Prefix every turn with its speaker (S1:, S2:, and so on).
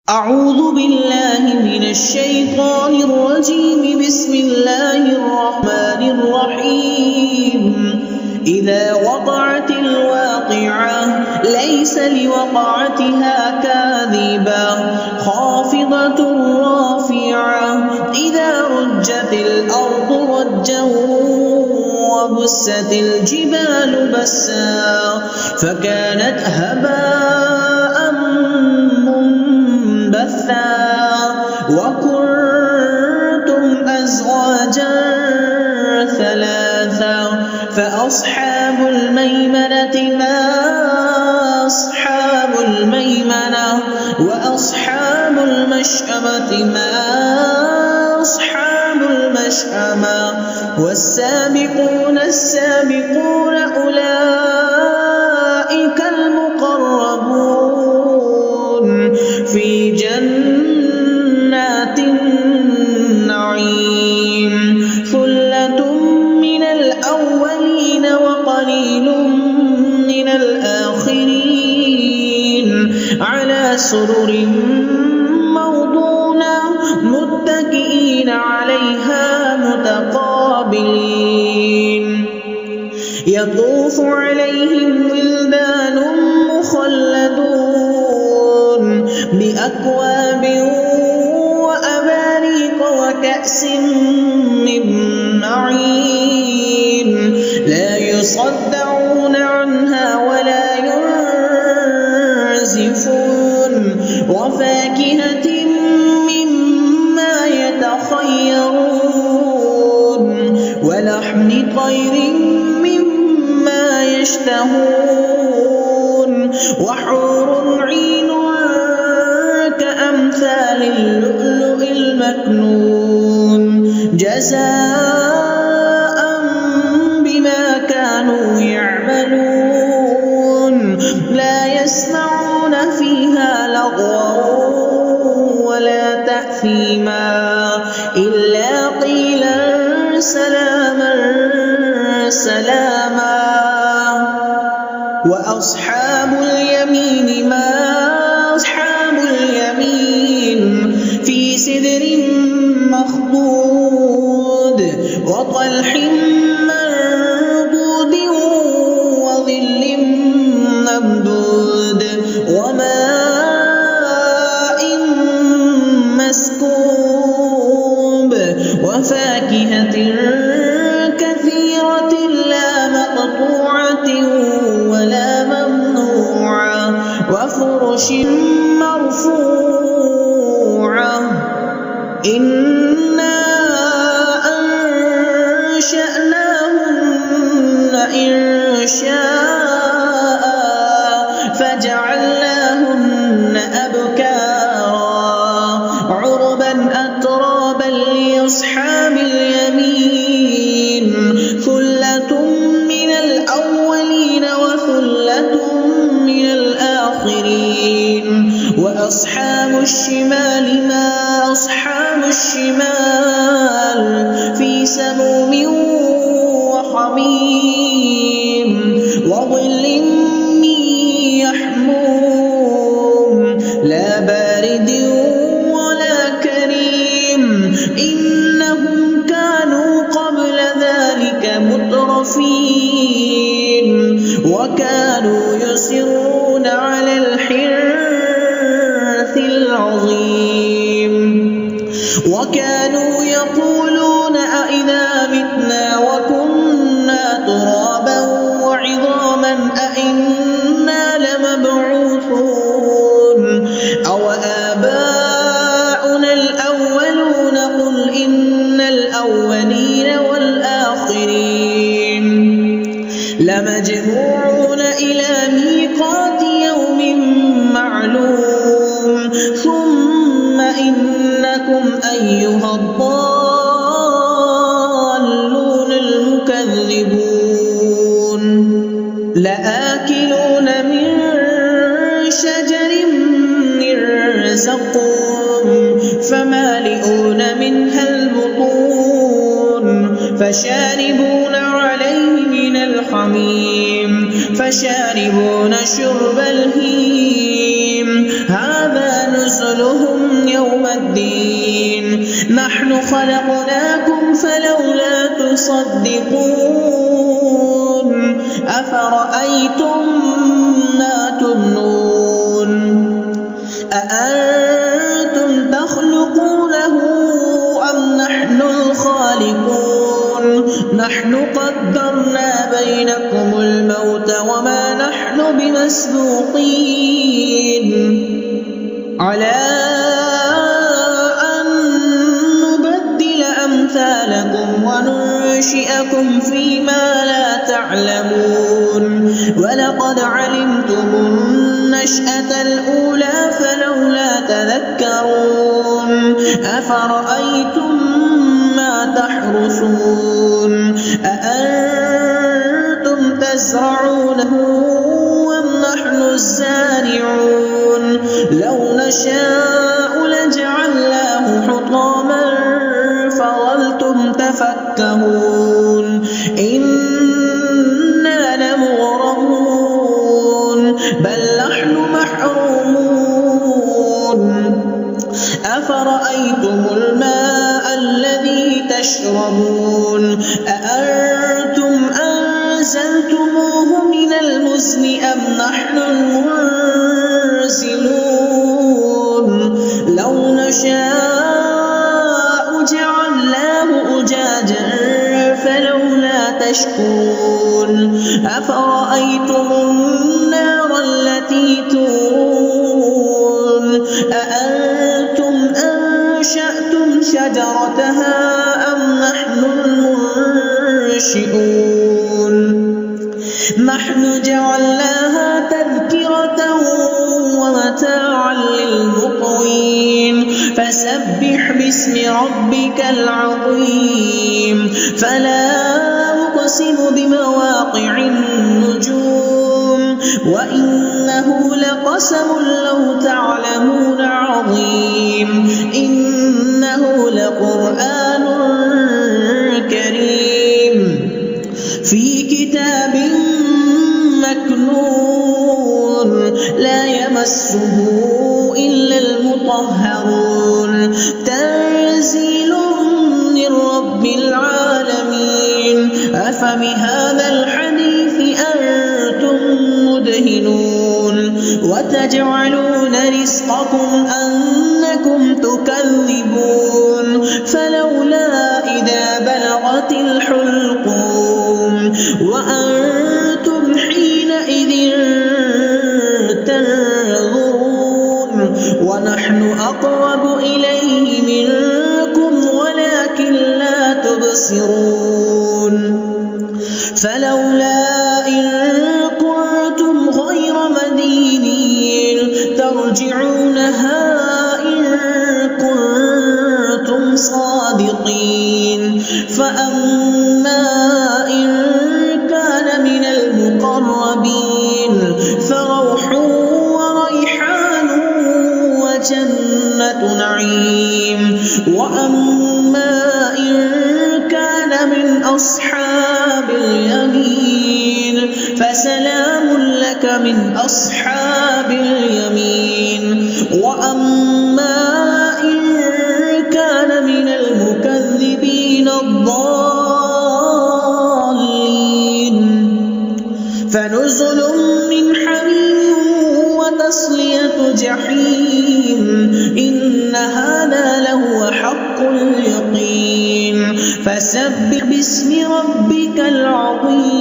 S1: أعوذ بالله من الشيطان الرجيم. بسم الله الرحمن الرحيم. إذا وقعت الواقعة ليس لوقعتها كاذبة خافضة رافعة إذا رجت الأرض رجا وبست الجبال بسا فكانت هباء منبثا وكنتم أزواجا ثلاثا فأصحاب الميمنة ما أصحاب الميمنة وأصحاب المشأمة ما أصحاب المشأمة والسابقون السابقون أولئك المقربون في جنات النعيم ثلة من الأولين وقليل من الآخرين على سرر موضونة متكئين عليها متقابلين يطوف عليهم ولدان مخلدون بأكواب وأباريق وكأس من معين لا يصدعون عنها ولا ينزفون وفاكهة مما يتخيرون ولحم طير مما يشتهون وحور عين كأمثال اللؤلؤ المكنون جزاء بما كانوا يعملون لا يسمعون فيها لغوا ولا تأثيما إلا قيلا سلاما سلاما وأصحاب اليمين ما أصحاب اليمين في سدر مخضود وطلح منضود وظل ممدود وماء مسكوب وفاكهة كثيرة لا مقطوعة ولا ممنوعة وفرش مرفوعة إنا أنشأناهن إنشاء فجعلناهن أبكارا عربا أترابا لأصحاب اليمين ثلة من الأولين وثلة من الآخرين وأصحاب الشمال ما أصحاب الشمال في سموم وحميم وظل من يحموم لا بارد ولا كريم إنهم كانوا قبل ذلك مترفين وكانوا يصرون على الحنث العظيم وكانوا يقولون أئذا متنا وكنا ترابا وعظاما أئنا لمبعوثون أو آباؤنا الأولون قل إن الأولين والآخرين لمجموعون إلى ميقات يوم معلوم ثم إنكم أيها الضالون المكذبون لآكلون من شجر من زقوم فمالئون منها البطون فشاربون عليه من الحميم فشاربون شرب الهيم هذا نزلهم نزلهم يوم الدين نحن خلقناكم فلولا تصدقون أفرأيتم ما تمنون أأنتم تخلقونه أم نحن الخالقون نحن قدرنا بينكم الموت وما نحن بمسبوقين على أن نبدل أمثالكم وننشئكم فيما لا تعلمون ولقد علمتم النشأة الأولى فلولا تذكرون أفرأيتم ما تحرثون أأنتم تزرعونه أم نحن الزارعون لو نشاء لجعلناه حطاما فظلتم تفكهون إنا لمغرمون بل نحن محرومون أفرأيتم الماء الذي تشربون أأنتم أنزلتموه من المزن أم نحن المنزلون لو نشاء جعلناه أجاجا فلولا تشكرون أفرأيتم النار التي تورون أأنتم أنشأتم شجرتها أم نحن المنشئون نحن جعلناها تذكرة ومتاعا للمقوين فسبح باسم ربك العظيم فلا أقسم بمواقع النجوم وإنه لقسم لو تعلمون عظيم إنه لقرآن كريم في كتاب مكنون لا يمسه إلا المطهرون تنزيل من رب العالمين أفبهذا الحديث أنتم مدهنون وتجعلون رزقكم أنكم تكذبون فلولا إذا بلغت الحلقوم وأنتم حينئذ تنظرون ونحن أقرب إليه منكم ولكن لا تبصرون فلولا إن كنتم غير مدينين ترجعونها إن كنتم صادقين فأما إن كان من المقربين فروح وريحان وجنة نعيم وأما إن كان من أصحاب اليمين فسلام لك من أصحاب اليمين وأما إن كان من المكذبين الضالين فنزل من حميم وتصلية جحيم إن هذا لهو حق اليقين فسبح باسم ربك العظيم